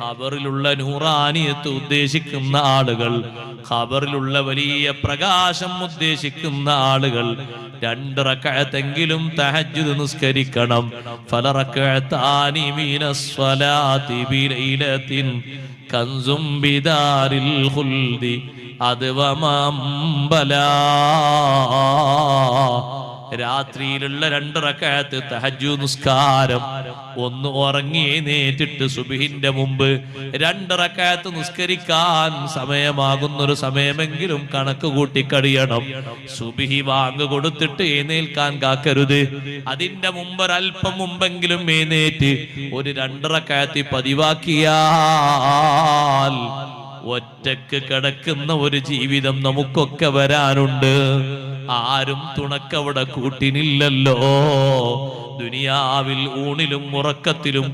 ഖബറിലുള്ള നൂറാനിയത്ത് ഉദ്ദേശിക്കുന്ന ആളുകൾ, ഖബറിലുള്ള വലിയ പ്രകാശം ഉദ്ദേശിക്കുന്ന ആളുകൾ 2 റക്അത്തെങ്കിലും തഹജ്ജുദ് നിസ്കരിക്കണം. ഫലറക്അതാനി മിനസ്സലാത്തി ബിലൈലത്തിൻ കൻസും ബിദാരിൽ ഖുൽദി അദ്വമംബലാ. രാത്രിയിലുള്ള 2 റക്അത്ത് തഹജ്ജുദ് നിസ്കാരം, ഒന്ന് ഉറങ്ങി എഴുന്നേറ്റിട്ട് സുബ്ഹിന്റെ മുമ്പ് 2 റക്അത്ത് നിസ്കരിക്കാൻ സമയമാകുന്നൊരു സമയമെങ്കിലും കണക്ക് കൂട്ടി കഴിയണം. സുബ്ഹി ബാങ്ക് കൊടുത്തിട്ട് എഴുന്നേൽക്കാൻ കാക്കരുത്. അതിന്റെ മുമ്പ് ഒരല്പം മുമ്പെങ്കിലും എഴുന്നേറ്റ് ഒരു 2 റക്അത്ത് പതിവാക്കിയാൽ ഒറ്റക്ക് കിടക്കുന്ന ഒരു ജീവിതം നമുക്കൊക്കെ വരാനുണ്ട്. ആരും തുണക്കവിടെ കൂട്ടിനില്ലല്ലോ. ദുനിയാവിൽ ഊണിലും ഉറക്കത്തിലും